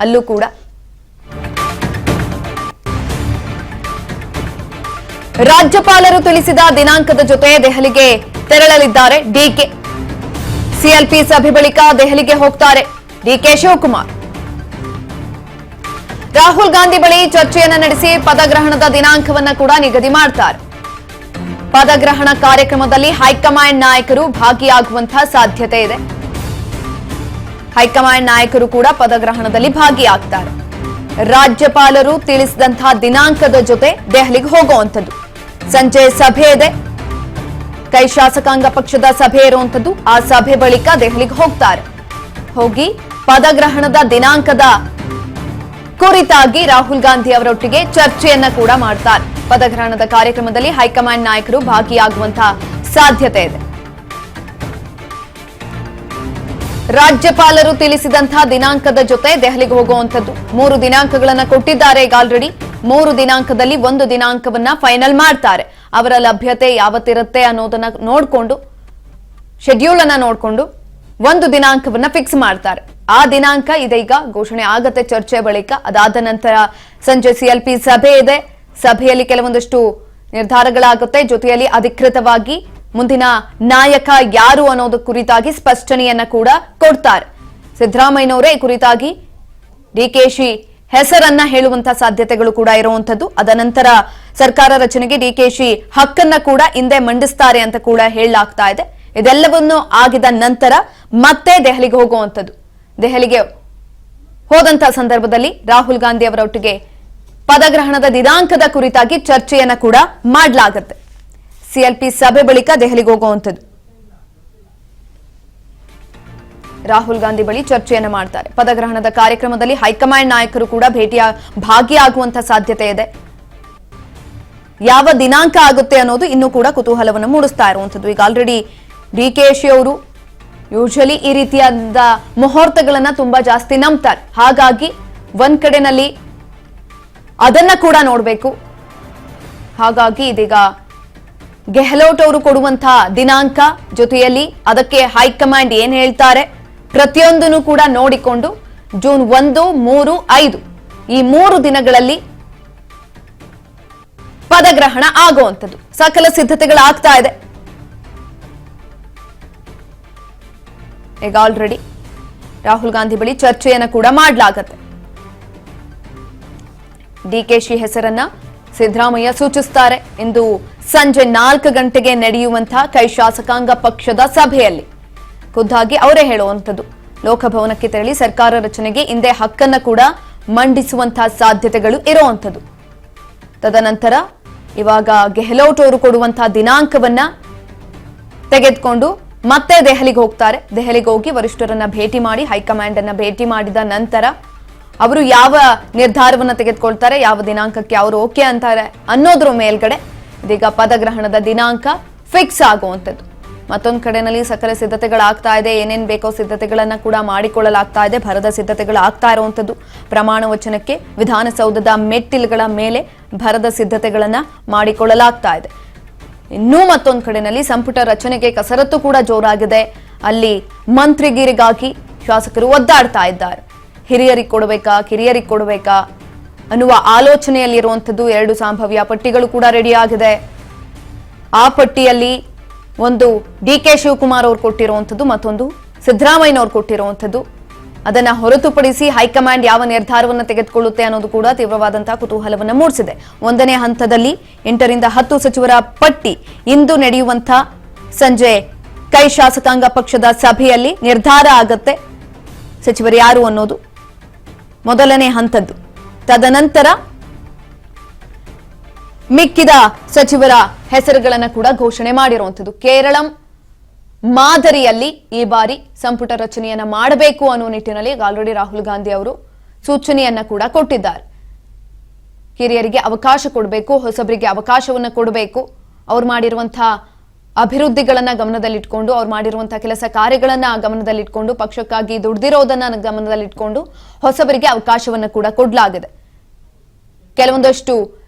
ಅಲ್ಲೂ ಕೂಡ ರಾಜ್ಯಪಾಲರು ತಿಳಿಸಿದ ದಿನಾಂಕದ ಜೊತೆ ದೆಹಲಿಗೆ ತೆರಳಲಿದ್ದಾರೆ ಡಿಕೆ. ಸಿಎಲ್ಪಿ ಸಭೆ ಬಳಿಕ ದೆಹಲಿಗೆ ಹೋಗ್ತಾರೆ ಡಿಕೆ ಶಿವಕುಮಾರ್. ರಾಹುಲ್ ಗಾಂಧಿ ಬಳಿ ಚರ್ಚೆಯನ್ನ ನಡೆಸಿ ಪದಗ್ರಹಣದ ದಿನಾಂಕವನ್ನ ಕೂಡ ನಿಗದಿ ಮಾಡ್ತಾರೆ. ಪದಗ್ರಹಣ ಕಾರ್ಯಕ್ರಮದಲ್ಲಿ ಹೈಕಮಾಂಡ್ ನಾಯಕರು ಭಾಗಿಯಾಗುವಂತಹ ಸಾಧ್ಯತೆ ಇದೆ. ಹೈಕಮಾಂಡ್ ನಾಯಕರು ಕೂಡ ಪದಗ್ರಹಣದಲ್ಲಿ ಭಾಗಿಯಾಗ್ತಾರೆ. ರಾಜ್ಯಪಾಲರು ತಿಳಿಸಿದಂತಹ ದಿನಾಂಕದ ಜೊತೆ ದೆಹಲಿಗೆ ಹೋಗುವಂಥದ್ದು. ಸಂಜೆ ಸಭೆ ಇದೆ, ಕೈ ಶಾಸಕಾಂಗ ಪಕ್ಷದ ಸಭೆ ಇರುವಂಥದ್ದು. ಆ ಸಭೆ ಬಳಿಕ ದೆಹಲಿಗೆ ಹೋಗ್ತಾರೆ. ಹೋಗಿ ಪದಗ್ರಹಣದ ದಿನಾಂಕದ ಕುರಿತಾಗಿ ರಾಹುಲ್ ಗಾಂಧಿ ಅವರೊಟ್ಟಿಗೆ ಚರ್ಚೆಯನ್ನ ಕೂಡ ಮಾಡ್ತಾರೆ. ಪದಗ್ರಹಣದ ಕಾರ್ಯಕ್ರಮದಲ್ಲಿ ಹೈಕಮಾಂಡ್ ನಾಯಕರು ಭಾಗಿಯಾಗುವಂತಹ ಸಾಧ್ಯತೆ ಇದೆ. ರಾಜ್ಯಪಾಲರು ತಿಳಿಸಿದಂತಹ ದಿನಾಂಕದ ಜೊತೆ ದೆಹಲಿಗೆ ಹೋಗುವಂಥದ್ದು. 3 ದಿನಾಂಕಗಳನ್ನ ಕೊಟ್ಟಿದ್ದಾರೆ ಈಗ ಆಲ್ರೆಡಿ. 3 ದಿನಾಂಕದಲ್ಲಿ ಒಂದು ದಿನಾಂಕವನ್ನ ಫೈನಲ್ ಮಾಡ್ತಾರೆ. ಅವರ ಲಭ್ಯತೆ ಯಾವತ್ತಿರುತ್ತೆ ಅನ್ನೋದನ್ನ ನೋಡ್ಕೊಂಡು, ಶೆಡ್ಯೂಲ್ ಅನ್ನ ನೋಡ್ಕೊಂಡು ಒಂದು ದಿನಾಂಕವನ್ನ ಫಿಕ್ಸ್ ಮಾಡ್ತಾರೆ. ಆ ದಿನಾಂಕ ಇದೀಗ ಘೋಷಣೆ ಆಗತ್ತೆ ಚರ್ಚೆ ಬಳಿಕ. ಅದಾದ ನಂತರ ಸಂಜೆ ಸಿಎಲ್ಪಿ ಸಭೆ ಇದೆ. ಸಭೆಯಲ್ಲಿ ಕೆಲವೊಂದಷ್ಟು ನಿರ್ಧಾರಗಳಾಗುತ್ತೆ. ಜೊತೆಯಲ್ಲಿ ಅಧಿಕೃತವಾಗಿ ಮುಂದಿನ ನಾಯಕ ಯಾರು ಅನ್ನೋದು ಕುರಿತಾಗಿ ಸ್ಪಷ್ಟನೆಯನ್ನ ಕೂಡ ಕೊಡ್ತಾರೆ. ಸಿದ್ದರಾಮಯ್ಯನವರೇ ಈ ಕುರಿತಾಗಿ ಡಿಕೆಶಿ ಹೆಸರನ್ನ ಹೇಳುವಂತಹ ಸಾಧ್ಯತೆಗಳು ಕೂಡ ಇರುವಂತದ್ದು. ಅದ ನಂತರ ಸರ್ಕಾರ ರಚನೆಗೆ ಡಿಕೆಶಿ ಹಕ್ಕನ್ನ ಕೂಡ ಹಿಂದೆ ಮಂಡಿಸ್ತಾರೆ ಅಂತ ಕೂಡ ಹೇಳಲಾಗ್ತಾ ಇದೆ. ಇದೆಲ್ಲವನ್ನು ಆಗಿದ ನಂತರ ಮತ್ತೆ ದೆಹಲಿಗೆ ಹೋಗುವಂಥದ್ದು. ದೆಹಲಿಗೆ ಹೋದಂತಹ ಸಂದರ್ಭದಲ್ಲಿ ರಾಹುಲ್ ಗಾಂಧಿ ಅವರೊಟ್ಟಿಗೆ ಪದಗ್ರಹಣದ ದಿನಾಂಕದ ಕುರಿತಾಗಿ ಚರ್ಚೆಯನ್ನ ಕೂಡ ಮಾಡಲಾಗುತ್ತೆ. ಸಿಎಲ್ಪಿ ಸಭೆ ಬಳಿಕ ದೆಹಲಿಗೆ ಹೋಗುವಂಥದ್ದು. ರಾಹುಲ್ ಗಾಂಧಿ ಬಳಿ ಚರ್ಚೆಯನ್ನ ಮಾಡ್ತಾರೆ. ಪದಗ್ರಹಣದ ಕಾರ್ಯಕ್ರಮದಲ್ಲಿ ಹೈಕಮಾಂಡ್ ನಾಯಕರು ಕೂಡ ಭಾಗಿಯಾಗುವಂತಹ ಸಾಧ್ಯತೆ ಇದೆ. ಯಾವ ದಿನಾಂಕ ಆಗುತ್ತೆ ಅನ್ನೋದು ಇನ್ನೂ ಕೂಡ ಕುತೂಹಲವನ್ನು ಮೂಡಿಸ್ತಾ ಇರುವಂಥದ್ದು. ಈಗ ಆಲ್ರೆಡಿ ಡಿಕೆಶಿ ಅವರು ಯೂಶಲಿ ಈ ರೀತಿಯಾದ ಮುಹೂರ್ತಗಳನ್ನ ತುಂಬಾ ಜಾಸ್ತಿ ನಂಬ್ತಾರೆ. ಹಾಗಾಗಿ ಒಂದ್ ಕಡೆನಲ್ಲಿ ಅದನ್ನ ಕೂಡ ನೋಡಬೇಕು. ಹಾಗಾಗಿ ಇದೀಗ ಗೆಹ್ಲೋಟ್ ಅವರು ಕೊಡುವಂತಹ ದಿನಾಂಕ ಜೊತೆಯಲ್ಲಿ ಅದಕ್ಕೆ ಹೈಕಮಾಂಡ್ ಏನ್ ಹೇಳ್ತಾರೆ ಪ್ರತಿಯೊಂದನ್ನು ಕೂಡ ನೋಡಿಕೊಂಡು ಜೂನ್ 1, 3, 5 ಈ 3 ದಿನಗಳಲ್ಲಿ ಪದಗ್ರಹಣ ಆಗುವಂಥದ್ದು. ಸಕಲ ಸಿದ್ಧತೆಗಳಾಗ್ತಾ ಇದೆ. ಈಗ ಆಲ್ರೆಡಿ ರಾಹುಲ್ ಗಾಂಧಿ ಬಳಿ ಚರ್ಚೆಯನ್ನ ಕೂಡ ಮಾಡಲಾಗತ್ತೆ. ಡಿಕೆಶಿ ಹೆಸರನ್ನ ಸಿದ್ದರಾಮಯ್ಯ ಸೂಚಿಸುತ್ತಾರೆ. ಇಂದು ಸಂಜೆ 4 ಗಂಟೆಗೆ ನಡೆಯುವಂತಹ ಕೈ ಶಾಸಕಾಂಗ ಪಕ್ಷದ ಸಭೆಯಲ್ಲಿ ಖುದ್ದಾಗಿ ಅವರೇ ಹೇಳುವಂಥದ್ದು. ಲೋಕಭವನಕ್ಕೆ ತೆರಳಿ ಸರ್ಕಾರ ರಚನೆಗೆ ಹಿಂದೆ ಹಕ್ಕನ್ನ ಕೂಡ ಮಂಡಿಸುವಂತಹ ಸಾಧ್ಯತೆಗಳು ಇರುವಂಥದ್ದು. ತದನಂತರ ಇವಾಗ ಗೆಹ್ಲೋಟ್ ಅವರು ಕೊಡುವಂತಹ ದಿನಾಂಕವನ್ನ ತೆಗೆದುಕೊಂಡು ಮತ್ತೆ ದೆಹಲಿಗೆ ಹೋಗ್ತಾರೆ. ದೆಹಲಿಗೆ ಹೋಗಿ ವರಿಷ್ಠರನ್ನ ಭೇಟಿ ಮಾಡಿ, ಹೈಕಮಾಂಡ್ ಅನ್ನ ಭೇಟಿ ಮಾಡಿದ ನಂತರ ಅವರು ಯಾವ ನಿರ್ಧಾರವನ್ನ ತೆಗೆದುಕೊಳ್ತಾರೆ, ಯಾವ ದಿನಾಂಕಕ್ಕೆ ಅವರು ಓಕೆ ಅಂತಾರೆ ಅನ್ನೋದ್ರ ಮೇಲ್ಗಡೆ ಇದೀಗ ಪದಗ್ರಹಣದ ದಿನಾಂಕ ಫಿಕ್ಸ್ ಆಗುವಂಥದ್ದು. ಮತ್ತೊಂದು ಕಡೆನಲ್ಲಿ ಸಕಲ ಸಿದ್ಧತೆಗಳಾಗ್ತಾ ಇದೆ. ಏನೇನ್ ಬೇಕೋ ಸಿದ್ಧತೆಗಳನ್ನ ಕೂಡ ಮಾಡಿಕೊಳ್ಳಲಾಗ್ತಾ ಇದೆ. ಭರದ ಸಿದ್ಧತೆಗಳು ಆಗ್ತಾ ಇರುವಂಥದ್ದು. ಪ್ರಮಾಣ ವಚನಕ್ಕೆ ವಿಧಾನಸೌಧದ ಮೆಟ್ಟಿಲುಗಳ ಮೇಲೆ ಭರದ ಸಿದ್ಧತೆಗಳನ್ನ ಮಾಡಿಕೊಳ್ಳಲಾಗ್ತಾ ಇದೆ. ಇನ್ನೂ ಮತ್ತೊಂದು ಕಡೆನಲ್ಲಿ ಸಂಪುಟ ರಚನೆಗೆ ಕಸರತ್ತು ಕೂಡ ಜೋರಾಗಿದೆ. ಅಲ್ಲಿ ಮಂತ್ರಿಗಿರಿಗಾಗಿ ಶಾಸಕರು ಒದ್ದಾಡ್ತಾ ಇದ್ದಾರೆ. ಹಿರಿಯರಿಗೆ ಕೊಡಬೇಕಾ, ಕಿರಿಯರಿಗೆ ಕೊಡಬೇಕಾ ಅನ್ನುವ ಆಲೋಚನೆಯಲ್ಲಿರುವಂಥದ್ದು. 2 ಸಂಭಾವ್ಯ ಪಟ್ಟಿಗಳು ಕೂಡ ರೆಡಿ ಆಗಿದೆ. ಆ ಪಟ್ಟಿಯಲ್ಲಿ ಒಂದು ಡಿಕೆ ಶಿವಕುಮಾರ್ ಅವರು ಕೊಟ್ಟಿರುವಂಥದ್ದು, ಮತ್ತೊಂದು ಸಿದ್ದರಾಮಯ್ಯನವರು ಕೊಟ್ಟಿರುವಂಥದ್ದು. ಅದನ್ನ ಹೊರತುಪಡಿಸಿ ಹೈಕಮಾಂಡ್ ಯಾವ ನಿರ್ಧಾರವನ್ನು ತೆಗೆದುಕೊಳ್ಳುತ್ತೆ ಅನ್ನೋದು ಕೂಡ ತೀವ್ರವಾದಂತಹ ಕುತೂಹಲವನ್ನು ಮೂಡಿಸಿದೆ. 1ನೇ ಹಂತದಲ್ಲಿ 8 ರಿಂದ 10 ಸಚಿವರ ಪಟ್ಟಿ ಇಂದು ನಡೆಯುವಂತಹ ಸಂಜೆ ಕೈ ಶಾಸಕಾಂಗ ಪಕ್ಷದ ಸಭೆಯಲ್ಲಿ ನಿರ್ಧಾರ ಆಗತ್ತೆ. ಸಚಿವರು ಯಾರು ಅನ್ನೋದು ಮೊದಲನೇ ಹಂತದ್ದು. ತದನಂತರ ಮಿಕ್ಕಿದ ಸಚಿವರ ಹೆಸರುಗಳನ್ನ ಕೂಡ ಘೋಷಣೆ ಮಾಡಿರುವಂಥದ್ದು. ಕೇರಳಂ ಮಾದರಿಯಲ್ಲಿ ಈ ಬಾರಿ ಸಂಪುಟ ರಚನೆಯನ್ನ ಮಾಡಬೇಕು ಅನ್ನೋ ನಿಟ್ಟಿನಲ್ಲಿ ಆಲ್ರೆಡಿ ರಾಹುಲ್ ಗಾಂಧಿ ಅವರು ಸೂಚನೆಯನ್ನ ಕೂಡ ಕೊಟ್ಟಿದ್ದಾರೆ. ಹಿರಿಯರಿಗೆ ಅವಕಾಶ ಕೊಡಬೇಕು, ಹೊಸಬರಿಗೆ ಅವಕಾಶವನ್ನ ಕೊಡಬೇಕು. ಅವ್ರು ಮಾಡಿರುವಂತಹ ಅಭಿವೃದ್ಧಿಗಳನ್ನ ಗಮನದಲ್ಲಿಟ್ಕೊಂಡು, ಅವ್ರು ಮಾಡಿರುವಂತಹ ಕೆಲಸ ಕಾರ್ಯಗಳನ್ನ ಗಮನದಲ್ಲಿಟ್ಕೊಂಡು, ಪಕ್ಷಕ್ಕಾಗಿ ದುಡ್ದಿರೋದನ್ನ ಗಮನದಲ್ಲಿಟ್ಕೊಂಡು ಹೊಸಬರಿಗೆ ಅವಕಾಶವನ್ನ ಕೂಡ ಕೊಡಲಾಗಿದೆ. ಕೆಲವೊಂದಷ್ಟು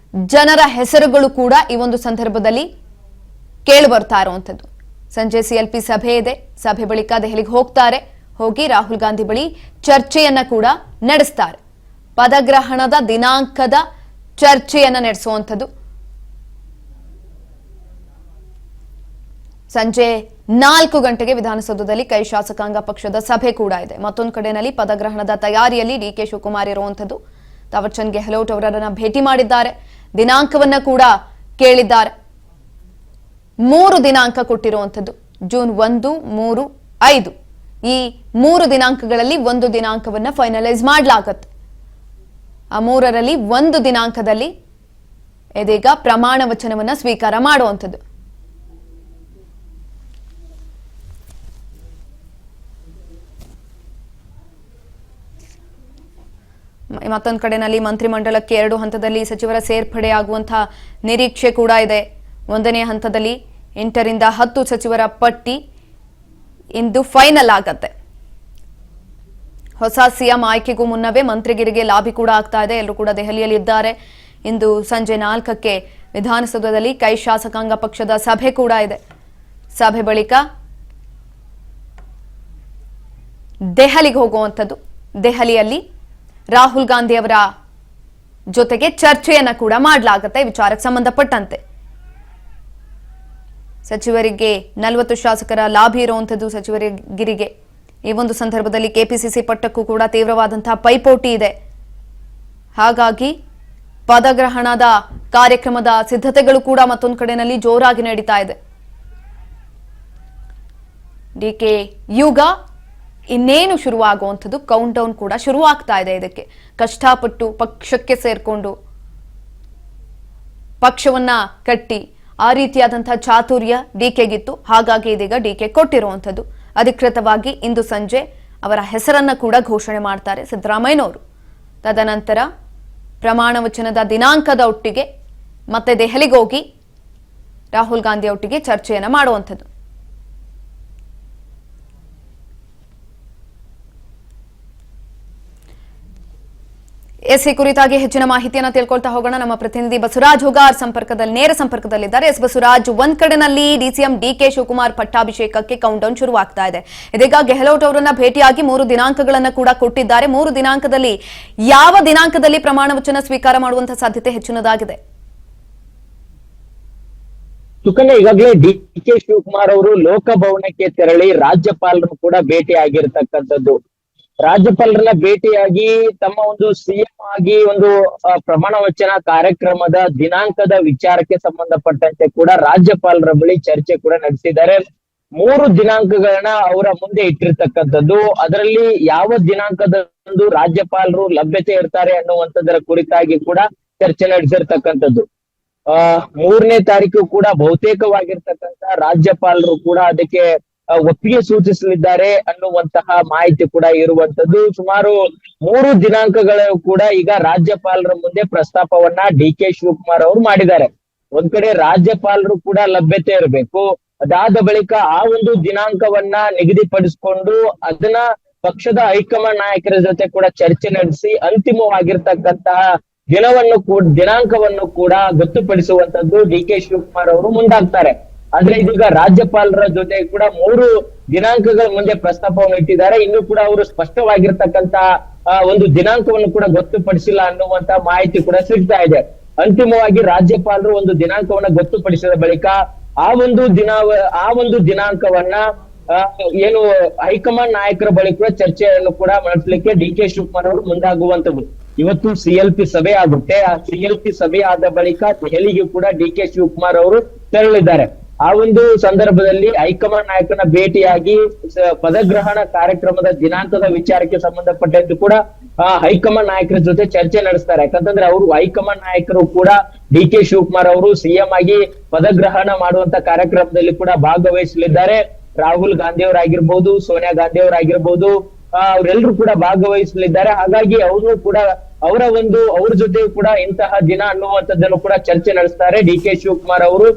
ಜನರ ಹೆಸರುಗಳು ಕೂಡ ಈ ಒಂದು ಸಂದರ್ಭದಲ್ಲಿ ಕೇಳಿ ಬರ್ತಾ ಇರುವಂತದ್ದು. ಸಂಜೆ ಸಿಎಲ್ಪಿ ಸಭೆ ಇದೆ. ಸಭೆ ಬಳಿಕ ದೆಹಲಿಗೆ ಹೋಗ್ತಾರೆ. ಹೋಗಿ ರಾಹುಲ್ ಗಾಂಧಿ ಬಳಿ ಚರ್ಚೆಯನ್ನ ಕೂಡ ನಡೆಸ್ತಾರೆ. ಪದಗ್ರಹಣದ ದಿನಾಂಕದ ಚರ್ಚೆಯನ್ನ ನಡೆಸುವಂಥದ್ದು. ಸಂಜೆ 4 ಗಂಟೆಗೆ ವಿಧಾನಸೌಧದಲ್ಲಿ ಕೈ ಶಾಸಕಾಂಗ ಪಕ್ಷದ ಸಭೆ ಕೂಡ ಇದೆ. ಮತ್ತೊಂದು ಕಡೆಯಲ್ಲಿ ಪದಗ್ರಹಣದ ತಯಾರಿಯಲ್ಲಿ ಡಿಕೆ ಶಿವಕುಮಾರ್ ಇರುವಂಥದ್ದು. ತಾವರ್ ಚಂದ್ ಗೆಹ್ಲೋಟ್ ಅವರನ್ನ ಭೇಟಿ ಮಾಡಿದ್ದಾರೆ, ದಿನಾಂಕವನ್ನ ಕೂಡ ಕೇಳಿದ್ದಾರೆ. 3 ದಿನಾಂಕ ಕೊಟ್ಟಿರುವಂಥದ್ದು, ಜೂನ್ 1, 3, 5. ಈ 3 ದಿನಾಂಕಗಳಲ್ಲಿ ಒಂದು ದಿನಾಂಕವನ್ನ ಫೈನಲೈಸ್ ಮಾಡಲಾಗುತ್ತೆ. ಆ 3ರಲ್ಲಿ ಒಂದು ದಿನಾಂಕದಲ್ಲಿ ಇದೀಗ ಪ್ರಮಾಣ ವಚನವನ್ನ ಸ್ವೀಕಾರ ಮಾಡುವಂಥದ್ದು. ಮತ್ತೊಂದು ಕಡೆಯಲ್ಲಿ ಮಂತ್ರಿಮಂಡಲಕ್ಕೆ 2 ಹಂತದಲ್ಲಿ ಸಚಿವರ ಸೇರ್ಪಡೆಯಾಗುವಂತಹ ನಿರೀಕ್ಷೆ ಕೂಡ ಇದೆ. 1ನೇ ಹಂತದಲ್ಲಿ 8 ರಿಂದ 10 ಸಚಿವರ ಪಟ್ಟಿ ಇಂದು ಫೈನಲ್ ಆಗತ್ತೆ. ಹೊಸ ಸಿಎಂ ಆಯ್ಕೆಗೂ ಮುನ್ನವೇ ಮಂತ್ರಿಗಿರಿಗೆ ಲಾಬಿ ಕೂಡ ಆಗ್ತಾ ಇದೆ. ಎಲ್ಲರೂ ಕೂಡ ದೆಹಲಿಯಲ್ಲಿ ಇದ್ದಾರೆ. ಇಂದು ಸಂಜೆ 4ಕ್ಕೆ ವಿಧಾನಸೌಧದಲ್ಲಿ ಕೈ ಶಾಸಕಾಂಗ ಪಕ್ಷದ ಸಭೆ ಕೂಡ ಇದೆ. ಸಭೆ ಬಳಿಕ ದೆಹಲಿಗೆ ಹೋಗುವಂಥದ್ದು. ದೆಹಲಿಯಲ್ಲಿ ರಾಹುಲ್ ಗಾಂಧಿ ಅವರ ಜೊತೆಗೆ ಚರ್ಚೆಯನ್ನ ಕೂಡ ಮಾಡಲಾಗುತ್ತೆ ವಿಚಾರಕ್ಕೆ ಸಂಬಂಧಪಟ್ಟಂತೆ. ಸಚಿವರಿಗೆ 40 ಶಾಸಕರ ಲಾಭಿ ಇರುವಂಥದ್ದು ಸಚಿವರಿಗಿರಿಗೆ. ಈ ಒಂದು ಸಂದರ್ಭದಲ್ಲಿ ಕೆಪಿಸಿಸಿ ಪಟ್ಟಕ್ಕೂ ಕೂಡ ತೀವ್ರವಾದಂತಹ ಪೈಪೋಟಿ ಇದೆ. ಹಾಗಾಗಿ ಪದಗ್ರಹಣದ ಕಾರ್ಯಕ್ರಮದ ಸಿದ್ಧತೆಗಳು ಕೂಡ ಮತ್ತೊಂದು ಕಡೆಯಲ್ಲಿ ಜೋರಾಗಿ ನಡೀತಾ ಇದೆ. ಡಿಕೆ ಯುಗ ಇನ್ನೇನು ಶುರುವಾಗುವಂಥದ್ದು, ಕೌಂಟ್ ಡೌನ್ ಕೂಡ ಶುರುವಾಗ್ತಾ ಇದೆ. ಇದಕ್ಕೆ ಕಷ್ಟಪಟ್ಟು ಪಕ್ಷಕ್ಕೆ ಸೇರ್ಕೊಂಡು ಪಕ್ಷವನ್ನ ಕಟ್ಟಿ ಆ ರೀತಿಯಾದಂತಹ ಚಾತುರ್ಯ ಡಿಕೆಗಿತ್ತು. ಹಾಗಾಗಿ ಇದೀಗ ಡಿಕೆ ಕೊಟ್ಟಿರುವಂಥದ್ದು. ಅಧಿಕೃತವಾಗಿ ಇಂದು ಸಂಜೆ ಅವರ ಹೆಸರನ್ನ ಕೂಡ ಘೋಷಣೆ ಮಾಡ್ತಾರೆ ಸಿದ್ದರಾಮಯ್ಯನವರು. ತದನಂತರ ಪ್ರಮಾಣ ವಚನದ ದಿನಾಂಕದ ಒಟ್ಟಿಗೆ ಮತ್ತೆ ದೆಹಲಿಗೆ ಹೋಗಿ ರಾಹುಲ್ ಗಾಂಧಿ ಒಟ್ಟಿಗೆ ಚರ್ಚೆಯನ್ನ ಮಾಡುವಂಥದ್ದು. ಈ ಕುರಿತಾಗಿ ಹೆಚ್ಚಿನ ಮಾಹಿತಿಯನ್ನು ತಿಳ್ಕೊಳ್ತಾ ಹೋಗೋಣ. ನಮ್ಮ ಪ್ರತಿನಿಧಿ ಬಸವರಾಜ್ ಹುಗಾರ್ ನೇರ ಸಂಪರ್ಕದಲ್ಲಿದ್ದಾರೆ. ಬಸವರಾಜ್, ಒಂದ್ ಕಡೆನಲ್ಲಿ ಡಿಸಿಎಂ ಡಿಕೆ ಶಿವಕುಮಾರ್ ಪಟ್ಟಾಭಿಷೇಕಕ್ಕೆ ಕೌಂಟ್ ಡೌನ್ ಶುರುವಾಗ್ತಾ ಇದೆ. ಇದೀಗ ಗೆಹ್ಲೋಟ್ ಅವರನ್ನ ಭೇಟಿಯಾಗಿ 3 ದಿನಾಂಕಗಳನ್ನ ಕೂಡ ಕೊಟ್ಟಿದ್ದಾರೆ. 3 ದಿನಾಂಕದಲ್ಲಿ ಯಾವ ದಿನಾಂಕದಲ್ಲಿ ಪ್ರಮಾಣ ವಚನ ಸ್ವೀಕಾರ ಮಾಡುವಂತಹ ಸಾಧ್ಯತೆ ಹೆಚ್ಚಿನದಾಗಿದೆ? ಸುಕನ್ಯಾ, ಈಗಾಗಲೇ ಡಿಕೆ ಶಿವಕುಮಾರ್ ಅವರು ಲೋಕಭವನಕ್ಕೆ ತೆರಳಿ ರಾಜ್ಯಪಾಲರು ಕೂಡ ಭೇಟಿ ಆಗಿರ್ತಕ್ಕಂಥದ್ದು. ರಾಜ್ಯಪಾಲರನ್ನ ಭೇಟಿಯಾಗಿ ತಮ್ಮ ಒಂದು ಸಿಎಂ ಆಗಿ ಒಂದು ಪ್ರಮಾಣ ವಚನ ಕಾರ್ಯಕ್ರಮದ ದಿನಾಂಕದ ವಿಚಾರಕ್ಕೆ ಸಂಬಂಧಪಟ್ಟಂತೆ ಕೂಡ ರಾಜ್ಯಪಾಲರ ಬಳಿ ಚರ್ಚೆ ಕೂಡ ನಡೆಸಿದ್ದಾರೆ. 3 ದಿನಾಂಕಗಳನ್ನ ಅವರ ಮುಂದೆ ಇಟ್ಟಿರ್ತಕ್ಕಂಥದ್ದು. ಅದರಲ್ಲಿ ಯಾವ ದಿನಾಂಕದಂದು ರಾಜ್ಯಪಾಲರು ಲಭ್ಯತೆ ಇರ್ತಾರೆ ಅನ್ನುವಂಥದ್ದರ ಕುರಿತಾಗಿ ಕೂಡ ಚರ್ಚೆ ನಡೆಸಿರ್ತಕ್ಕಂಥದ್ದು. 3ನೇ ತಾರೀಕು ಕೂಡ ಬಹುತೇಕವಾಗಿರ್ತಕ್ಕಂಥ ರಾಜ್ಯಪಾಲರು ಕೂಡ ಅದಕ್ಕೆ ಒಪ್ಪಿಗೆ ಸೂಚಿಸಲಿದ್ದಾರೆ ಅನ್ನುವಂತಹ ಮಾಹಿತಿ ಕೂಡ ಇರುವಂತದ್ದು. ಸುಮಾರು 3 ದಿನಾಂಕಗಳು ಕೂಡ ಈಗ ರಾಜ್ಯಪಾಲರ ಮುಂದೆ ಪ್ರಸ್ತಾಪವನ್ನ ಡಿಕೆ ಶಿವಕುಮಾರ್ ಅವರು ಮಾಡಿದ್ದಾರೆ. ಒಂದ್ ಕಡೆ ರಾಜ್ಯಪಾಲರು ಕೂಡ ಲಭ್ಯತೆ ಇರಬೇಕು. ಅದಾದ ಬಳಿಕ ಆ ಒಂದು ದಿನಾಂಕವನ್ನ ನಿಗದಿಪಡಿಸಿಕೊಂಡು ಅದನ್ನ ಪಕ್ಷದ ಹೈಕಮಾಂಡ್ ನಾಯಕರ ಜೊತೆ ಕೂಡ ಚರ್ಚೆ ನಡೆಸಿ ಅಂತಿಮವಾಗಿರ್ತಕ್ಕಂತಹ ದಿನಾಂಕವನ್ನು ಕೂಡ ಗೊತ್ತುಪಡಿಸುವಂತದ್ದು ಡಿಕೆ ಶಿವಕುಮಾರ್ ಅವರು ಮುಂದಾಗ್ತಾರೆ. ಆದ್ರೆ ಇದೀಗ ರಾಜ್ಯಪಾಲರ ಜೊತೆ ಕೂಡ 3 ದಿನಾಂಕಗಳ ಮುಂದೆ ಪ್ರಸ್ತಾಪವನ್ನು ಇಟ್ಟಿದ್ದಾರೆ. ಇನ್ನು ಕೂಡ ಅವರು ಸ್ಪಷ್ಟವಾಗಿರ್ತಕ್ಕಂತ ಒಂದು ದಿನಾಂಕವನ್ನು ಕೂಡ ಗೊತ್ತುಪಡಿಸಿಲ್ಲ ಅನ್ನುವಂತ ಮಾಹಿತಿ ಕೂಡ ಸಿಗ್ತಾ ಇದೆ. ಅಂತಿಮವಾಗಿ ರಾಜ್ಯಪಾಲರು ಒಂದು ದಿನಾಂಕವನ್ನ ಗೊತ್ತುಪಡಿಸಿದ ಬಳಿಕ ಆ ಒಂದು ದಿನಾಂಕವನ್ನ ಏನು ಹೈಕಮಾಂಡ್ ನಾಯಕರ ಬಳಿ ಕೂಡ ಚರ್ಚೆಯನ್ನು ಕೂಡ ನಡೆಸಲಿಕ್ಕೆ ಡಿಕೆ ಶಿವಕುಮಾರ್ ಅವರು ಮುಂದಾಗುವಂತದ್ದು. ಇವತ್ತು ಸಿಎಲ್ಪಿ ಸಭೆ ಆಗುತ್ತೆ. ಆ ಸಿಎಲ್ಪಿ ಸಭೆ ಆದ ಬಳಿಕ ದೆಹಲಿಗೆ ಕೂಡ ಡಿಕೆ ಶಿವಕುಮಾರ್ ಅವರು ತೆರಳಿದ್ದಾರೆ. ಆ ಒಂದು ಸಂದರ್ಭದಲ್ಲಿ ಹೈಕಮಾಂಡ್ ನಾಯಕನ ಭೇಟಿಯಾಗಿ ಪದಗ್ರಹಣ ಕಾರ್ಯಕ್ರಮದ ದಿನಾಂಕದ ವಿಚಾರಕ್ಕೆ ಸಂಬಂಧಪಟ್ಟಂತೆ ಕೂಡ ಹೈಕಮಾಂಡ್ ನಾಯಕರ ಜೊತೆ ಚರ್ಚೆ ನಡೆಸ್ತಾರೆ. ಯಾಕಂತಂದ್ರೆ ಅವರು ಹೈಕಮಾಂಡ್ ನಾಯಕರು ಕೂಡ ಡಿಕೆ ಶಿವಕುಮಾರ್ ಅವರು ಸಿಎಂ ಆಗಿ ಪದಗ್ರಹಣ ಮಾಡುವಂತ ಕಾರ್ಯಕ್ರಮದಲ್ಲಿ ಕೂಡ ಭಾಗವಹಿಸಲಿದ್ದಾರೆ. ರಾಹುಲ್ ಗಾಂಧಿ ಅವರಾಗಿರ್ಬೋದು, ಸೋನಿಯಾ ಗಾಂಧಿ ಅವರಾಗಿರ್ಬೋದು, ಅವರೆಲ್ಲರೂ ಕೂಡ ಭಾಗವಹಿಸಲಿದ್ದಾರೆ. ಹಾಗಾಗಿ ಅವರು ಕೂಡ ಅವ್ರ ಜೊತೆ ಕೂಡ ಇಂತಹ ದಿನ ಅನ್ನುವಂಥದ್ದನ್ನು ಕೂಡ ಚರ್ಚೆ ನಡೆಸ್ತಾರೆ. ಡಿಕೆ ಶಿವಕುಮಾರ್ ಅವರು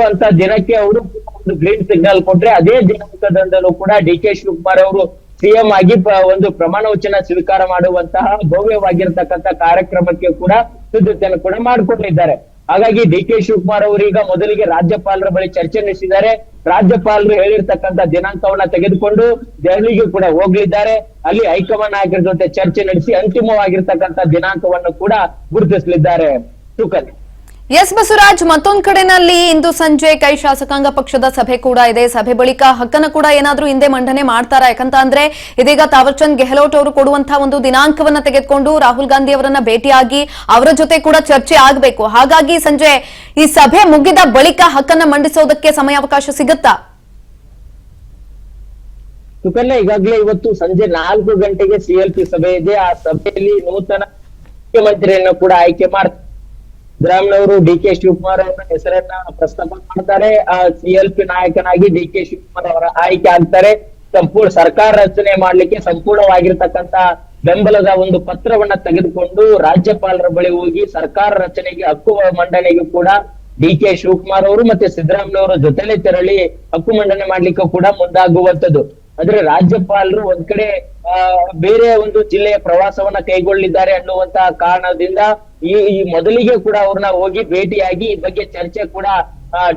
ಅಂತ ದಿನಕ್ಕೆ ಅವರು ಒಂದು ಗ್ರೀನ್ ಸಿಗ್ನಲ್ ಕೊಟ್ರೆ ಅದೇ ದಿನಾಂಕದಿಂದಲೂ ಕೂಡ ಡಿಕೆ ಶಿವಕುಮಾರ್ ಅವರು ಸಿಎಂ ಆಗಿ ಒಂದು ಪ್ರಮಾಣ ವಚನ ಸ್ವೀಕಾರ ಮಾಡುವಂತಹ ಭವ್ಯವಾಗಿರ್ತಕ್ಕಂಥ ಕಾರ್ಯಕ್ರಮಕ್ಕೆ ಕೂಡ ಸಿದ್ಧತೆಯನ್ನು ಕೂಡ ಮಾಡ್ಕೊಂಡಿದ್ದಾರೆ. ಹಾಗಾಗಿ ಡಿ ಕೆ ಶಿವಕುಮಾರ್ ಅವರು ಈಗ ಮೊದಲಿಗೆ ರಾಜ್ಯಪಾಲರ ಬಳಿ ಚರ್ಚೆ ನಡೆಸಿದ್ದಾರೆ. ರಾಜ್ಯಪಾಲರು ಹೇಳಿರ್ತಕ್ಕಂಥ ದಿನಾಂಕವನ್ನ ತೆಗೆದುಕೊಂಡು ದೆಹಲಿಗೆ ಕೂಡ ಹೋಗಲಿದ್ದಾರೆ. ಅಲ್ಲಿ ಹೈಕಮಾಂಡ್ ನಾಯಕರ ಜೊತೆ ಚರ್ಚೆ ನಡೆಸಿ ಅಂತಿಮವಾಗಿರ್ತಕ್ಕಂಥ ದಿನಾಂಕವನ್ನು ಕೂಡ ಗುರುತಿಸಲಿದ್ದಾರೆ. ಸುಕನ್ ಎಸ್ ಬಸವರಾಜ್, ಮತ್ತೊಂದ್ ಕಡೆನಲ್ಲಿ ಇಂದು ಸಂಜೆ ಕೈ ಶಾಸಕಾಂಗ ಪಕ್ಷದ ಸಭೆ ಕೂಡ ಇದೆ. ಸಭೆ ಬಳಿಕ ಹಕ್ಕನ್ನು ಕೂಡ ಏನಾದ್ರೂ ಹಿಂದೆ ಮಂಡನೆ ಮಾಡ್ತಾರಾ? ಯಾಕಂತ ಅಂದ್ರೆ ಇದೀಗ ತಾವರ್ಚಂದ್ ಗೆಹ್ಲೋಟ್ ಅವರು ಕೊಡುವಂತಹ ಒಂದು ದಿನಾಂಕವನ್ನ ತೆಗೆದುಕೊಂಡು ರಾಹುಲ್ ಗಾಂಧಿ ಅವರನ್ನ ಭೇಟಿಯಾಗಿ ಅವರ ಜೊತೆ ಕೂಡ ಚರ್ಚೆ ಆಗಬೇಕು. ಹಾಗಾಗಿ ಸಂಜೆ ಈ ಸಭೆ ಮುಗಿದ ಬಳಿಕ ಹಕ್ಕನ್ನ ಮಂಡಿಸೋದಕ್ಕೆ ಸಮಯಾವಕಾಶ ಸಿಗುತ್ತಾ? ಸುಕನ್ಯಾ, ಈಗಾಗಲೇ ಇವತ್ತು ಸಂಜೆ 4 ಗಂಟೆಗೆ CLP ಸಭೆ ಇದೆ. ಆ ಸಭೆಯಲ್ಲಿ ನೂತನ ಮುಖ್ಯಮಂತ್ರಿಯನ್ನು ಕೂಡ ಆಯ್ಕೆ ಮಾಡ್ತಾರೆ. ಸಿದ್ದರಾಮಯ್ಯನವರು ಡಿ ಕೆ ಶಿವಕುಮಾರ್ ಅವರ ಹೆಸರನ್ನ ಪ್ರಸ್ತಾಪ ಮಾಡ್ತಾರೆ. ಆ CLP ನಾಯಕನಾಗಿ ಡಿ ಕೆ ಶಿವಕುಮಾರ್ ಅವರ ಆಯ್ಕೆ ಆಗ್ತಾರೆ. ಸಂಪೂರ್ಣ ಸರ್ಕಾರ ರಚನೆ ಮಾಡ್ಲಿಕ್ಕೆ ಸಂಪೂರ್ಣವಾಗಿರ್ತಕ್ಕಂತ ಬೆಂಬಲದ ಒಂದು ಪತ್ರವನ್ನ ತೆಗೆದುಕೊಂಡು ರಾಜ್ಯಪಾಲರ ಬಳಿ ಹೋಗಿ ಸರ್ಕಾರ ರಚನೆಗೆ ಹಕ್ಕು ಮಂಡನೆಗೂ ಕೂಡ ಡಿ ಕೆ ಶಿವಕುಮಾರ್ ಅವರು ಮತ್ತೆ ಸಿದ್ದರಾಮಯ್ಯನವರ ಜೊತೆಲೆ ತೆರಳಿ ಹಕ್ಕು ಮಂಡನೆ ಮಾಡ್ಲಿಕ್ಕೆ ಕೂಡ ಮುಂದಾಗುವಂತದ್ದು. ಆದ್ರೆ ರಾಜ್ಯಪಾಲರು ಒಂದ್ ಕಡೆ ಬೇರೆ ಒಂದು ಜಿಲ್ಲೆಯ ಪ್ರವಾಸವನ್ನ ಕೈಗೊಳ್ಳಿದ್ದಾರೆ ಅನ್ನುವಂತಹ ಕಾರಣದಿಂದ ಈ ಮೊದಲಿಗೆ ಕೂಡ ಅವ್ರನ್ನ ಹೋಗಿ ಭೇಟಿಯಾಗಿ ಈ ಬಗ್ಗೆ ಚರ್ಚೆ ಕೂಡ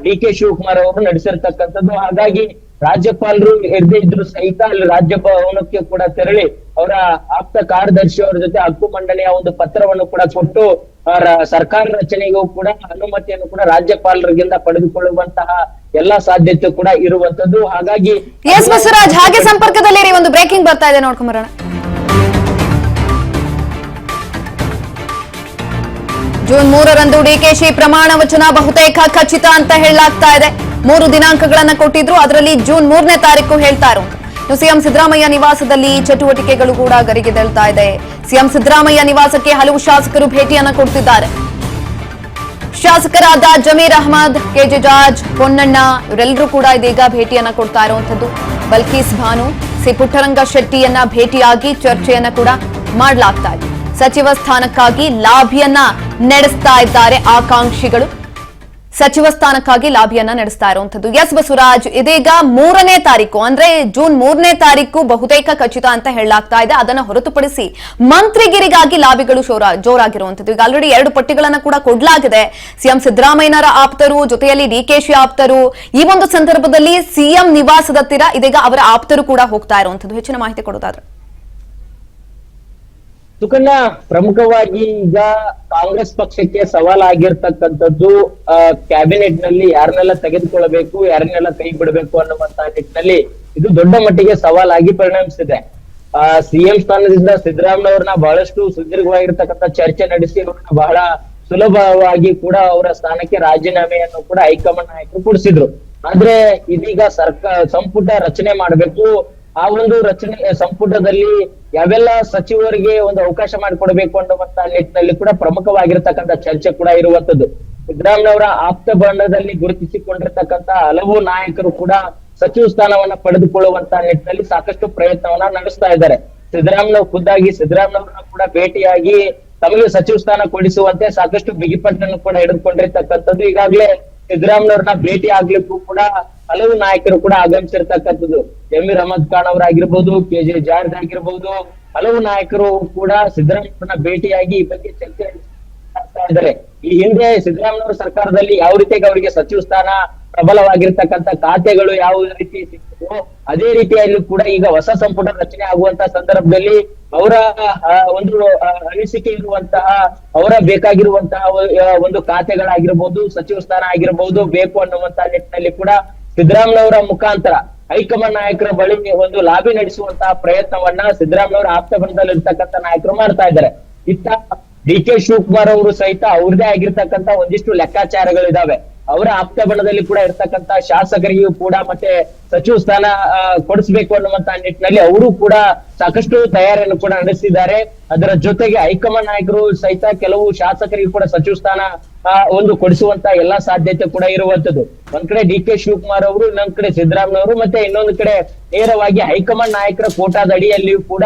ಡಿ ಕೆ ಶಿವಕುಮಾರ್ ಅವರು ನಡೆಸಿರ್ತಕ್ಕಂಥದ್ದು. ಹಾಗಾಗಿ ರಾಜ್ಯಪಾಲರು ಇರದೇ ಇದ್ರು ಸಹಿತ ಅಲ್ಲಿ ರಾಜ್ಯಭವನಕ್ಕೆ ಕೂಡ ತೆರಳಿ ಅವರ ಆಪ್ತ ಕಾರ್ಯದರ್ಶಿ ಅವರ ಜೊತೆ ಹಕ್ಕು ಮಂಡನೆಯ ಒಂದು ಪತ್ರವನ್ನು ಕೂಡ ಕೊಟ್ಟು ಸರ್ಕಾರ ರಚನೆಗೂ ಕೂಡ ಅನುಮತಿಯನ್ನು ಕೂಡ ರಾಜ್ಯಪಾಲರಿಗಿಂದ ಪಡೆದುಕೊಳ್ಳುವಂತಹ ಎಲ್ಲಾ ಸಾಧ್ಯತೆ ಕೂಡ ಇರುವಂತದ್ದು. ಹಾಗಾಗಿ ಎಸ್ ಬಸವರಾಜ್, ಹಾಗೆ ಸಂಪರ್ಕದಲ್ಲಿ ಒಂದು ಬ್ರೇಕಿಂಗ್ ಬರ್ತಾ ಇದೆ, ನೋಡ್ಕೊಂಬರೋಣ. ಜೂನ್ 3ರಂದು ಡಿಕೆಶಿ ಪ್ರಮಾಣ ವಚನ ಬಹುತೇಕ ಖಚಿತ ಅಂತ ಹೇಳಲಾಗ್ತಾ ಇದೆ. 3 ದಿನಾಂಕಗಳನ್ನ ಕೊಟ್ಟಿದ್ರು, ಅದರಲ್ಲಿ ಜೂನ್ 3ನೇ ತಾರೀಕು ಹೇಳ್ತಾ ಇರೋದು. ಸಿಎಂ ಸಿದ್ದರಾಮಯ್ಯ ನಿವಾಸದಲ್ಲಿ ಚಟುವಟಿಕೆಗಳು ಕೂಡ ಗರಿಗೆದಳ್ತಾ ಇದೆ. ಸಿಎಂ ಸಿದ್ದರಾಮಯ್ಯ ನಿವಾಸಕ್ಕೆ ಹಲವು ಶಾಸಕರು ಭೇಟಿಯನ್ನ ಕೊಡ್ತಿದ್ದಾರೆ. ಶಾಸಕರಾದ ಜಮೀರ್ ಅಹಮದ್, ಕೆಜೆ ಜಾರ್ಜ್, ಪೊನ್ನಣ್ಣ ಇವರೆಲ್ಲರೂ ಕೂಡ ಇದೀಗ ಭೇಟಿಯನ್ನ ಕೊಡ್ತಾ ಇರುವಂತದ್ದು. ಬಲ್ಕೀಸ್ ಭಾನು, ಸಿ ಪುಟ್ಟರಂಗ ಶೆಟ್ಟಿಯನ್ನ ಭೇಟಿಯಾಗಿ ಚರ್ಚೆಯನ್ನ ಕೂಡ ಮಾಡಲಾಗ್ತಾ ಇದೆ. ಸಚಿವ ಸ್ಥಾನಕ್ಕಾಗಿ ಲಾಭಿಯನ್ನ ನಡೆಸ್ತಾ ಇದ್ದಾರೆ ಆಕಾಂಕ್ಷಿಗಳು. ಸಚಿವ ಸ್ಥಾನಕ್ಕಾಗಿ ಲಾಭಿಯನ್ನ ನಡೆಸ್ತಾ ಇರುವಂತದ್ದು. ಎಸ್ ಬಸವರಾಜ್, ಇದೀಗ 3ನೇ ತಾರೀಕು ಅಂದ್ರೆ ಜೂನ್ 3ನೇ ತಾರೀಕು ಬಹುತೇಕ ಖಚಿತ ಅಂತ ಹೇಳಲಾಗ್ತಾ ಇದೆ. ಅದನ್ನ ಹೊರತುಪಡಿಸಿ ಮಂತ್ರಿಗಿರಿಗಾಗಿ ಲಾಭಿಗಳು ಜೋರಾಗಿರುವಂತದ್ದು. ಈಗ ಆಲ್ರೆಡಿ 2 ಪಟ್ಟಿಗಳನ್ನ ಕೂಡ ಕೊಡಲಾಗಿದೆ. ಸಿಎಂ ಸಿದ್ದರಾಮಯ್ಯನವರ ಆಪ್ತರು, ಜೊತೆಯಲ್ಲಿ ಡಿಕೆಶಿ ಆಪ್ತರು. ಈ ಒಂದು ಸಂದರ್ಭದಲ್ಲಿ ಸಿಎಂ ನಿವಾಸದ ಹತ್ತಿರ ಇದೀಗ ಅವರ ಆಪ್ತರು ಕೂಡ ಹೋಗ್ತಾ ಇರುವಂತದ್ದು. ಹೆಚ್ಚಿನ ಮಾಹಿತಿ ಕೊಡೋದಾದ್ರೆ ಸುಕನ್ಯಾ, ಪ್ರಮುಖವಾಗಿ ಈಗ ಕಾಂಗ್ರೆಸ್ ಪಕ್ಷಕ್ಕೆ ಸವಾಲಾಗಿರ್ತಕ್ಕಂಥದ್ದು ಕ್ಯಾಬಿನೆಟ್ ನಲ್ಲಿ ಯಾರನ್ನೆಲ್ಲ ತೆಗೆದುಕೊಳ್ಳಬೇಕು, ಯಾರನ್ನೆಲ್ಲ ಕೈ ಬಿಡಬೇಕು ಅನ್ನುವಂತಹ ನಿಟ್ಟಿನಲ್ಲಿ ಇದು ದೊಡ್ಡ ಮಟ್ಟಿಗೆ ಸವಾಲಾಗಿ ಪರಿಣಮಿಸಿದೆ. ಸಿಎಂ ಸ್ಥಾನದಿಂದ ಸಿದ್ದರಾಮಯ್ಯವ್ರನ್ನ ಬಹಳಷ್ಟು ಸುದೀರ್ಘವಾಗಿರ್ತಕ್ಕಂಥ ಚರ್ಚೆ ನಡೆಸಿ ಅವ್ರನ್ನ ಬಹಳ ಸುಲಭವಾಗಿ ಕೂಡ ಅವರ ಸ್ಥಾನಕ್ಕೆ ರಾಜೀನಾಮೆಯನ್ನು ಕೂಡ ಹೈಕಮಾಂಡ್ ನಾಯಕರು ಕೊಡಿಸಿದ್ರು. ಆದ್ರೆ ಇದೀಗ ಸಂಪುಟ ರಚನೆ ಮಾಡಬೇಕು. ಆ ಒಂದು ರಚನೆ ಸಂಪುಟದಲ್ಲಿ ಯಾವೆಲ್ಲ ಸಚಿವರಿಗೆ ಒಂದು ಅವಕಾಶ ಮಾಡಿಕೊಡ್ಬೇಕು ಅನ್ನುವಂತ ನಿಟ್ಟಿನಲ್ಲಿ ಕೂಡ ಪ್ರಮುಖವಾಗಿರ್ತಕ್ಕಂಥ ಚರ್ಚೆ ಕೂಡ ಇರುವಂತದ್ದು. ಸಿದ್ದರಾಮಯ್ಯವರ ಆಪ್ತ ಬಣ್ಣದಲ್ಲಿ ಗುರುತಿಸಿಕೊಂಡಿರ್ತಕ್ಕಂಥ ಹಲವು ನಾಯಕರು ಕೂಡ ಸಚಿವ ಸ್ಥಾನವನ್ನ ಪಡೆದುಕೊಳ್ಳುವಂತ ನಿಟ್ಟಿನಲ್ಲಿ ಸಾಕಷ್ಟು ಪ್ರಯತ್ನವನ್ನ ನಡೆಸ್ತಾ ಇದ್ದಾರೆ. ಖುದ್ದಾಗಿ ಸಿದ್ದರಾಮಯ್ಯವ್ರನ್ನ ಕೂಡ ಭೇಟಿಯಾಗಿ ತಮಗೆ ಸಚಿವ ಸ್ಥಾನ ಕೊಡಿಸುವಂತೆ ಸಾಕಷ್ಟು ಬಿಗಿಪಟ್ಟನ್ನು ಕೂಡ ಹಿಡಿದುಕೊಂಡಿರ್ತಕ್ಕಂಥದ್ದು. ಈಗಾಗಲೇ ಸಿದ್ದರಾಮಯ್ಯವ್ರನ್ನ ಭೇಟಿ ಆಗ್ಲಿಕ್ಕೂ ಕೂಡ ಹಲವು ನಾಯಕರು ಕೂಡ ಆಗಮಿಸಿರ್ತಕ್ಕಂಥದ್ದು. ಜಮೀರ್ ಅಹಮದ್ ಖಾನ್ ಅವರಾಗಿರ್ಬೋದು, ಕೆಜೆ ಜಾರ್ಜ್ ಆಗಿರ್ಬೋದು, ಹಲವು ನಾಯಕರು ಕೂಡ ಸಿದ್ದರಾಮಯ್ಯವ್ರನ್ನ ಭೇಟಿಯಾಗಿ ಈ ಬಗ್ಗೆ ಚರ್ಚೆ ಮಾಡ್ತಾ ಇದ್ದಾರೆ. ಈ ಹಿಂದೆ ಸಿದ್ದರಾಮಯ್ಯವ್ರ ಸರ್ಕಾರದಲ್ಲಿ ಯಾವ ರೀತಿಯಾಗಿ ಅವರಿಗೆ ಸಚಿವ ಸ್ಥಾನ, ಪ್ರಬಲವಾಗಿರ್ತಕ್ಕಂಥ ಖಾತೆಗಳು ಯಾವ ರೀತಿ ಸಿಕ್ಕಿದೋ ಅದೇ ರೀತಿಯಲ್ಲಿ ಕೂಡ ಈಗ ಹೊಸ ಸಂಪುಟ ರಚನೆ ಆಗುವಂತ ಸಂದರ್ಭದಲ್ಲಿ ಅವರ ಒಂದು ಅನಿಸಿಕೆ ಇರುವಂತಹ, ಅವರ ಬೇಕಾಗಿರುವಂತಹ ಒಂದು ಖಾತೆಗಳಾಗಿರ್ಬೋದು, ಸಚಿವ ಸ್ಥಾನ ಆಗಿರ್ಬೋದು ಬೇಕು ಅನ್ನುವಂತಹ ನಿಟ್ಟಿನಲ್ಲಿ ಕೂಡ ಸಿದ್ದರಾಮಯ್ಯವರ ಮುಖಾಂತರ ಹೈಕಮಾಂಡ್ ನಾಯಕರ ಬಳಿ ಒಂದು ಲಾಬಿ ನಡೆಸುವಂತಹ ಪ್ರಯತ್ನವನ್ನ ಸಿದ್ದರಾಮಯ್ಯವರ ಆಪ್ತ ಬಣದಲ್ಲಿ ಇರ್ತಕ್ಕಂಥ ನಾಯಕರು ಮಾಡ್ತಾ ಇದ್ದಾರೆ. ಇತ್ತ ಡಿ ಕೆ ಶಿವಕುಮಾರ್ ಅವರು ಸಹಿತ ಅವ್ರದೇ ಆಗಿರ್ತಕ್ಕಂಥ ಒಂದಿಷ್ಟು ಲೆಕ್ಕಾಚಾರಗಳಿದಾವೆ. ಅವರ ಆಪ್ತ ಬಣದಲ್ಲಿ ಕೂಡ ಇರ್ತಕ್ಕಂಥ ಶಾಸಕರಿಗೂ ಕೂಡ ಮತ್ತೆ ಸಚಿವ ಸ್ಥಾನ ಕೊಡಿಸ್ಬೇಕು ಅನ್ನುವಂತ ನಿಟ್ಟಿನಲ್ಲಿ ಅವರು ಕೂಡ ಸಾಕಷ್ಟು ತಯಾರಿಯನ್ನು ಕೂಡ ನಡೆಸಿದ್ದಾರೆ. ಅದರ ಜೊತೆಗೆ ಹೈಕಮಾಂಡ್ ನಾಯಕರು ಸಹಿತ ಕೆಲವು ಶಾಸಕರಿಗೂ ಕೂಡ ಸಚಿವ ಸ್ಥಾನ ಒಂದು ಕೊಡಿಸುವಂತ ಎಲ್ಲಾ ಸಾಧ್ಯತೆ ಕೂಡ ಇರುವಂತದ್ದು. ಒಂದ್ ಕಡೆ ಡಿ ಕೆ ಶಿವಕುಮಾರ್ ಅವರು, ಇನ್ನೊಂದ್ ಕಡೆ ಸಿದ್ದರಾಮಯ್ಯ ಅವರು, ಮತ್ತೆ ಇನ್ನೊಂದು ಕಡೆ ನೇರವಾಗಿ ಹೈಕಮಾಂಡ್ ನಾಯಕರ ಕೋಟಾದ ಅಡಿಯಲ್ಲಿಯೂ ಕೂಡ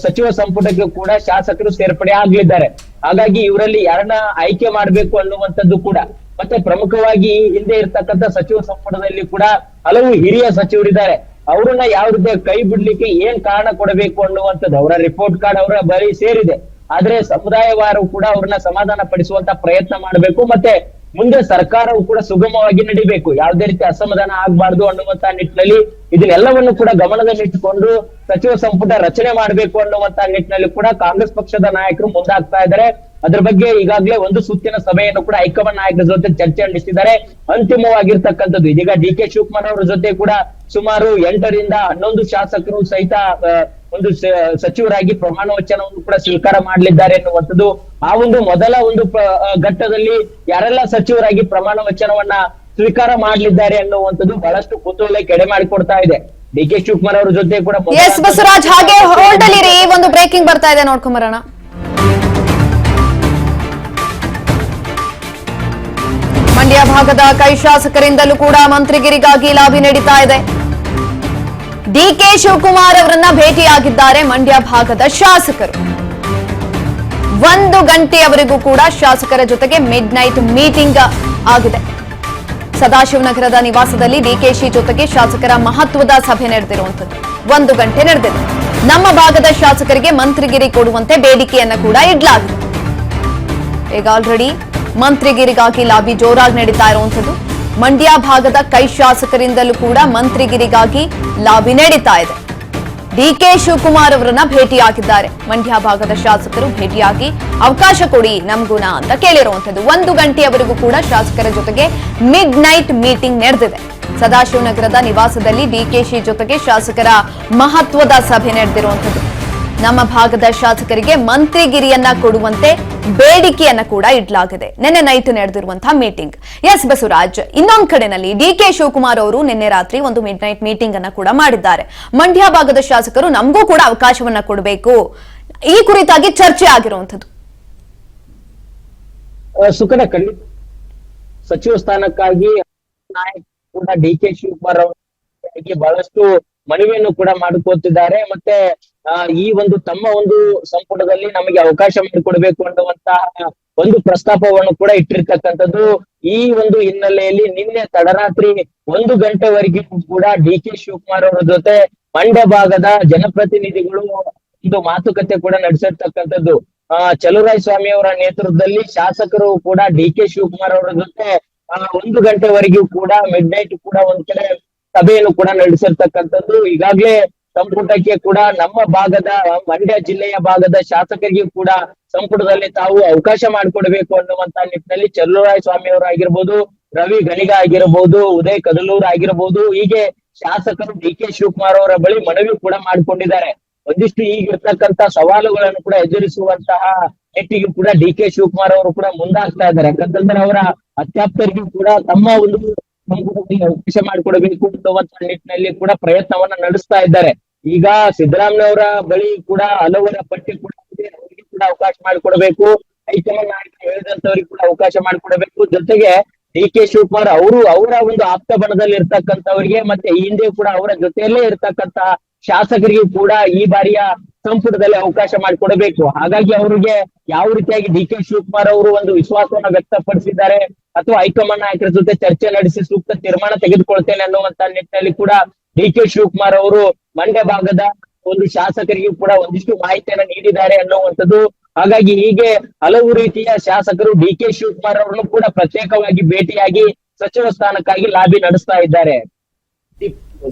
ಸಚಿವ ಸಂಪುಟಕ್ಕೆ ಕೂಡ ಶಾಸಕರು ಸೇರ್ಪಡೆ ಆಗ್ಲಿದ್ದಾರೆ. ಹಾಗಾಗಿ ಇವರಲ್ಲಿ ಯಾರನ್ನ ಆಯ್ಕೆ ಮಾಡ್ಬೇಕು ಅನ್ನುವಂಥದ್ದು ಕೂಡ, ಮತ್ತೆ ಪ್ರಮುಖವಾಗಿ ಹಿಂದೆ ಇರ್ತಕ್ಕಂಥ ಸಚಿವ ಸಂಪುಟದಲ್ಲಿ ಕೂಡ ಹಲವು ಹಿರಿಯ ಸಚಿವರಿದ್ದಾರೆ. ಅವ್ರನ್ನ ಯಾವ ರೀತಿ ಕೈ ಬಿಡ್ಲಿಕ್ಕೆ ಏನ್ ಕಾರಣ ಕೊಡಬೇಕು ಅನ್ನುವಂಥದ್ದು ಅವರ ರಿಪೋರ್ಟ್ ಕಾರ್ಡ್ ಅವರ ಬಳಿ ಸೇರಿದೆ. ಆದ್ರೆ ಸಮುದಾಯವಾರು ಕೂಡ ಅವ್ರನ್ನ ಸಮಾಧಾನ ಪಡಿಸುವಂತ ಪ್ರಯತ್ನ ಮಾಡಬೇಕು. ಮತ್ತೆ ಮುಂದೆ ಸರ್ಕಾರವು ಕೂಡ ಸುಗಮವಾಗಿ ನಡಿಬೇಕು, ಯಾವುದೇ ರೀತಿ ಅಸಮಾಧಾನ ಆಗ್ಬಾರ್ದು ಅನ್ನುವಂತ ನಿಟ್ಟಿನಲ್ಲಿ ಇದನ್ನೆಲ್ಲವನ್ನು ಕೂಡ ಗಮನದಲ್ಲಿಟ್ಟುಕೊಂಡು ಸಚಿವ ಸಂಪುಟ ರಚನೆ ಮಾಡಬೇಕು ಅನ್ನುವಂತ ನಿಟ್ಟಿನಲ್ಲಿ ಕೂಡ ಕಾಂಗ್ರೆಸ್ ಪಕ್ಷದ ನಾಯಕರು ಮುಂದಾಗ್ತಾ ಇದ್ದಾರೆ. ಅದ್ರ ಬಗ್ಗೆ ಈಗಾಗಲೇ ಒಂದು ಸುತ್ತಿನ ಸಭೆಯನ್ನು ಕೂಡ ಹೈಕಮಾಂಡ್ ನಾಯಕರ ಜೊತೆ ಚರ್ಚೆ ನಡೆಸಿದ್ದಾರೆ. ಅಂತಿಮವಾಗಿರ್ತಕ್ಕಂಥದ್ದು ಇದೀಗ ಡಿ.ಕೆ. ಶಿವಕುಮಾರ್ ಅವರ ಜೊತೆ ಕೂಡ ಸುಮಾರು 8 ರಿಂದ 11 ಶಾಸಕರು ಸಹಿತ ಒಂದು ಸಚಿವರಾಗಿ ಪ್ರಮಾಣ ವಚನವನ್ನು ಕೂಡ ಸ್ವೀಕಾರ ಮಾಡಲಿದ್ದಾರೆ ಎನ್ನುವಂಥದ್ದು. ಆ ಒಂದು ಮೊದಲ ಒಂದು ಘಟ್ಟದಲ್ಲಿ ಯಾರೆಲ್ಲ ಸಚಿವರಾಗಿ ಪ್ರಮಾಣ ವಚನವನ್ನ ಸ್ವೀಕಾರ ಮಾಡಲಿದ್ದಾರೆ ಅನ್ನುವಂಥದ್ದು ಬಹಳಷ್ಟು ಕುತೂಹಲಕ್ಕೆ ಎಡೆ ಮಾಡಿಕೊಡ್ತಾ ಇದೆ. ಡಿ.ಕೆ. ಶಿವಕುಮಾರ್ ಅವರ ಜೊತೆ ಕೂಡ ಎಸ್ ಬಸವರಾಜ್, ಹಾಗೆ ಹೋಲ್ಡ್ ಅಲ್ಲಿ ಒಂದು ಬ್ರೇಕಿಂಗ್ ಬರ್ತಾ ಇದೆ, ನೋಡ್ಕೊಂಬರೋಣ. ಮಂಡ್ಯ ಭಾಗದ ಕೈ ಶಾಸಕರಿಂದಲೂ ಕೂಡ ಮಂತ್ರಿಗಿರಿಗಾಗಿ ಲಾಬಿ ನಡೀತಾ ಇದೆ. ಡಿ.ಕೆ. ಶಿವಕುಮಾರ್ ಅವರನ್ನ ಭೇಟಿಯಾಗಿದ್ದಾರೆ ಮಂಡ್ಯ ಭಾಗದ ಶಾಸಕರು. 1 ಗಂಟೆಯವರೆಗೂ ಕೂಡ ಶಾಸಕರ ಜೊತೆಗೆ ಮಿಡ್ ನೈಟ್ ಮೀಟಿಂಗ್ ಆಗಿದೆ. ಸದಾಶಿವನಗರದ ನಿವಾಸದಲ್ಲಿ ಡಿಕೆಶಿ ಜೊತೆಗೆ ಶಾಸಕರ ಮಹತ್ವದ ಸಭೆ ನಡೆದಿರುವಂತದ್ದು 1 ಗಂಟೆ ನಡೆದಿದೆ. ನಮ್ಮ ಭಾಗದ ಶಾಸಕರಿಗೆ ಮಂತ್ರಿಗಿರಿ ಕೊಡುವಂತೆ ಬೇಡಿಕೆಯನ್ನ ಕೂಡ ಇಡಲಾಗಿದೆ. ಈಗ ಆಲ್ರೆಡಿ ಮಂತ್ರಿಗಿರಿಗಾಗಿ ಲಾಬಿ ಜೋರಾಗಿ ನಡೀತಾ ಇರುವಂತದ್ದು. ಮಂಡ್ಯ ಭಾಗದ ಕೈ ಶಾಸಕರಿಂದಲೂ ಕೂಡ ಮಂತ್ರಿಗಿರಿಗಾಗಿ ಲಾಬಿ ನಡೀತಾ ಇದೆ. ಡಿ.ಕೆ. ಶಿವಕುಮಾರ್ ಅವರನ್ನ ಭೇಟಿಯಾಗಿದ್ದಾರೆ. ಮಂಡ್ಯ ಭಾಗದ ಶಾಸಕರು ಭೇಟಿಯಾಗಿ ಅವಕಾಶ ಕೊಡಿ ನಮ್ಗುಣ ಅಂತ ಕೇಳಿರುವಂತದ್ದು. 1 ಗಂಟೆಯವರೆಗೂ ಕೂಡ ಶಾಸಕರ ಜೊತೆಗೆ ಮಿಡ್ ನೈಟ್ ಮೀಟಿಂಗ್ ನಡೆದಿದೆ. ಸದಾಶಿವನಗರದ ನಿವಾಸದಲ್ಲಿ ಡಿಕೆಶಿ ಜೊತೆಗೆ ಶಾಸಕರ ಮಹತ್ವದ ಸಭೆ ನಡೆದಿರುವಂತದ್ದು. ನಮ್ಮ ಭಾಗದ ಶಾಸಕರಿಗೆ ಮಂತ್ರಿಗಿರಿಯನ್ನ ಕೊಡುವಂತೆ ಬೇಡಿಕೆಯನ್ನ ಕೂಡ ಇಡಲಾಗಿದೆ. ನಿನ್ನೆ ನೈಟ್ ನಡೆದಿರುವಂತಹ ಮೀಟಿಂಗ್. ಎಸ್ ಬಸವರಾಜ್, ಇನ್ನೊಂದು ಕಡೆನಲ್ಲಿ ಡಿ.ಕೆ. ಶಿವಕುಮಾರ್ ಅವರು ನಿನ್ನೆ ರಾತ್ರಿ ಒಂದು ಮಿಡ್ ನೈಟ್ ಮೀಟಿಂಗ್ ಅನ್ನ ಕೂಡ ಮಾಡಿದ್ದಾರೆ. ಮಂಡ್ಯ ಭಾಗದ ಶಾಸಕರು ನಮಗೂ ಕೂಡ ಅವಕಾಶವನ್ನ ಕೊಡಬೇಕು, ಈ ಕುರಿತಾಗಿ ಚರ್ಚೆ ಆಗಿರುವಂತದ್ದು. ಸುಖದ ಖಂಡಿತ ಸಚಿವ ಸ್ಥಾನಕ್ಕಾಗಿ ನಾಯಕ ಕೂಡ ಡಿ.ಕೆ. ಶಿವಕುಮಾರ್ ಅವರಿಗೆ ಬಹಳಷ್ಟು ಮನವಿಯನ್ನು ಕೂಡ ಮಾಡಿಕೊಟ್ಟಿದ್ದಾರೆ. ಮತ್ತೆ ಈ ಒಂದು ತಮ್ಮ ಒಂದು ಸಂಪುಟದಲ್ಲಿ ನಮಗೆ ಅವಕಾಶ ಮಾಡಿಕೊಡ್ಬೇಕು ಅನ್ನುವಂತಹ ಒಂದು ಪ್ರಸ್ತಾಪವನ್ನು ಕೂಡ ಇಟ್ಟಿರ್ತಕ್ಕಂಥದ್ದು. ಈ ಒಂದು ಹಿನ್ನೆಲೆಯಲ್ಲಿ ನಿನ್ನೆ ತಡರಾತ್ರಿ 1 ಗಂಟೆವರೆಗೂ ಕೂಡ ಡಿ.ಕೆ. ಶಿವಕುಮಾರ್ ಅವರ ಜೊತೆ ಮಂಡ್ಯ ಭಾಗದ ಜನಪ್ರತಿನಿಧಿಗಳು ಒಂದು ಮಾತುಕತೆ ಕೂಡ ನಡೆಸಿರ್ತಕ್ಕಂಥದ್ದು. ಚಲುವರಾಯ ಸ್ವಾಮಿ ಅವರ ನೇತೃತ್ವದಲ್ಲಿ ಶಾಸಕರು ಕೂಡ ಡಿ.ಕೆ. ಶಿವಕುಮಾರ್ ಅವರ ಜೊತೆ 1 ಗಂಟೆವರೆಗೂ ಕೂಡ ಮಿಡ್ ನೈಟ್ ಕೂಡ ಒಂದ್ ಕಡೆ ಸಭೆಯನ್ನು ಕೂಡ ನಡೆಸಿರ್ತಕ್ಕಂಥದ್ದು. ಈಗಾಗಲೇ ಸಂಪುಟಕ್ಕೆ ಕೂಡ ನಮ್ಮ ಭಾಗದ ಮಂಡ್ಯ ಜಿಲ್ಲೆಯ ಭಾಗದ ಶಾಸಕರಿಗೂ ಕೂಡ ಸಂಪುಟದಲ್ಲಿ ತಾವು ಅವಕಾಶ ಮಾಡಿಕೊಡ್ಬೇಕು ಅನ್ನುವಂತ ನಿಟ್ಟಿನಲ್ಲಿ ಚಲುವರಾಯ ಸ್ವಾಮಿ ಅವರು ಆಗಿರ್ಬೋದು, ರವಿ ಗಣಿಗ ಆಗಿರಬಹುದು, ಉದಯ್ ಕದಲೂರ್ ಆಗಿರಬಹುದು, ಹೀಗೆ ಶಾಸಕರು ಡಿ.ಕೆ. ಶಿವಕುಮಾರ್ ಅವರ ಬಳಿ ಮನವಿ ಕೂಡ ಮಾಡಿಕೊಂಡಿದ್ದಾರೆ. ಒಂದಿಷ್ಟು ಈಗಿರ್ತಕ್ಕಂತ ಸವಾಲುಗಳನ್ನು ಕೂಡ ಎದುರಿಸುವಂತಹ ನಿಟ್ಟಿಗೆ ಕೂಡ ಡಿ.ಕೆ. ಶಿವಕುಮಾರ್ ಅವರು ಕೂಡ ಮುಂದಾಗ್ತಾ ಇದ್ದಾರೆ. ಯಾಕಂತಂದ್ರೆ ಅವರ ಅತ್ಯಾಪ್ತರಿಗೂ ಕೂಡ ತಮ್ಮ ಒಂದು ಸಂಪುಟದಲ್ಲಿ ಅವಕಾಶ ಮಾಡಿಕೊಡಬೇಕು ಅನ್ನುವಂತ ನಿಟ್ಟಿನಲ್ಲಿ ಕೂಡ ಪ್ರಯತ್ನವನ್ನ ನಡೆಸ್ತಾ ಇದ್ದಾರೆ. ಈಗ ಸಿದ್ದರಾಮಯ್ಯ ಬಳಿ ಕೂಡ ಹಲವರ ಪಟ್ಟಿ ಕೂಡ ಇದೆ, ಅವರಿಗೆ ಕೂಡ ಅವಕಾಶ ಮಾಡಿಕೊಡ್ಬೇಕು, ಹೈಕಮಾಂಡ್ ನಾಯಕರು ಹೇಳಿದಂತವರಿಗೆ ಕೂಡ ಅವಕಾಶ ಮಾಡಿಕೊಡಬೇಕು. ಜೊತೆಗೆ ಡಿ.ಕೆ. ಶಿವಕುಮಾರ್ ಅವರ ಒಂದು ಆಪ್ತ ಬಣದಲ್ಲಿ ಇರ್ತಕ್ಕಂಥವರಿಗೆ ಮತ್ತೆ ಈ ಹಿಂದೆ ಕೂಡ ಅವರ ಜೊತೆಯಲ್ಲೇ ಇರ್ತಕ್ಕಂತ ಶಾಸಕರಿಗೂ ಕೂಡ ಈ ಬಾರಿಯ ಸಂಪುಟದಲ್ಲಿ ಅವಕಾಶ ಮಾಡಿಕೊಡಬೇಕು. ಹಾಗಾಗಿ ಅವರಿಗೆ ಯಾವ ರೀತಿಯಾಗಿ ಡಿ.ಕೆ. ಶಿವಕುಮಾರ್ ಅವರು ಒಂದು ವಿಶ್ವಾಸವನ್ನ ವ್ಯಕ್ತಪಡಿಸಿದ್ದಾರೆ ಅಥವಾ ಹೈಕಮಾಂಡ್ ನಾಯಕರ ಜೊತೆ ಚರ್ಚೆ ನಡೆಸಿ ಸೂಕ್ತ ತೀರ್ಮಾನ ತೆಗೆದುಕೊಳ್ತೇನೆ ಅನ್ನುವಂತ ನಿಟ್ಟಿನಲ್ಲಿ ಕೂಡ ಡಿ.ಕೆ. ಶಿವಕುಮಾರ್ ಅವರು ಮಂಡ್ಯ ಭಾಗದ ಒಂದು ಶಾಸಕರಿಗೂ ಕೂಡ ಒಂದಿಷ್ಟು ಮಾಹಿತಿಯನ್ನ ನೀಡಿದ್ದಾರೆ ಅನ್ನುವಂಥದ್ದು. ಹಾಗಾಗಿ ಹೀಗೆ ಹಲವು ರೀತಿಯ ಶಾಸಕರು ಡಿ.ಕೆ. ಶಿವಕುಮಾರ್ ಅವರನ್ನು ಕೂಡ ಪ್ರತ್ಯೇಕವಾಗಿ ಭೇಟಿಯಾಗಿ ಸಚಿವ ಸ್ಥಾನಕ್ಕಾಗಿ ಲಾಬಿ ನಡೆಸ್ತಾ ಇದ್ದಾರೆ.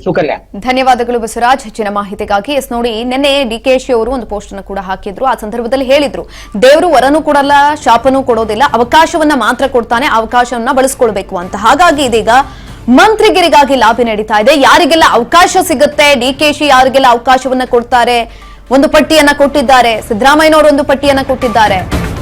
ಸುಕನ್ಯಾ, ಧನ್ಯವಾದಗಳು ಬಸವರಾಜ್ ಹೆಚ್ಚಿನ ಮಾಹಿತಿಗಾಗಿ. ಎಸ್ ನೋಡಿ, ನಿನ್ನೆ ಡಿಕೆಶಿ ಅವರು ಒಂದು ಪೋಸ್ಟ್ ಅನ್ನು ಕೂಡ ಹಾಕಿದ್ರು. ಆ ಸಂದರ್ಭದಲ್ಲಿ ಹೇಳಿದ್ರು, ದೇವರು ವರನೂ ಕೊಡಲ್ಲ, ಶಾಪನೂ ಕೊಡೋದಿಲ್ಲ, ಅವಕಾಶವನ್ನ ಮಾತ್ರ ಕೊಡ್ತಾನೆ, ಅವಕಾಶವನ್ನ ಬಳಸ್ಕೊಳ್ಬೇಕು ಅಂತ. ಹಾಗಾಗಿ ಇದೀಗ ಮಂತ್ರಿಗಿರಿಗಾಗಿ ಲಾಬಿ ನಡೀತಾ ಇದೆ. ಯಾರಿಗೆಲ್ಲ ಅವಕಾಶ ಸಿಗುತ್ತೆ, ಡಿಕೆಶಿ ಯಾರಿಗೆಲ್ಲ ಅವಕಾಶವನ್ನ ಕೊಡ್ತಾರೆ, ಒಂದು ಪಟ್ಟಿಯನ್ನ ಕೊಟ್ಟಿದ್ದಾರೆ. ಸಿದ್ದರಾಮಯ್ಯನವರು ಒಂದು ಪಟ್ಟಿಯನ್ನ ಕೊಟ್ಟಿದ್ದಾರೆ.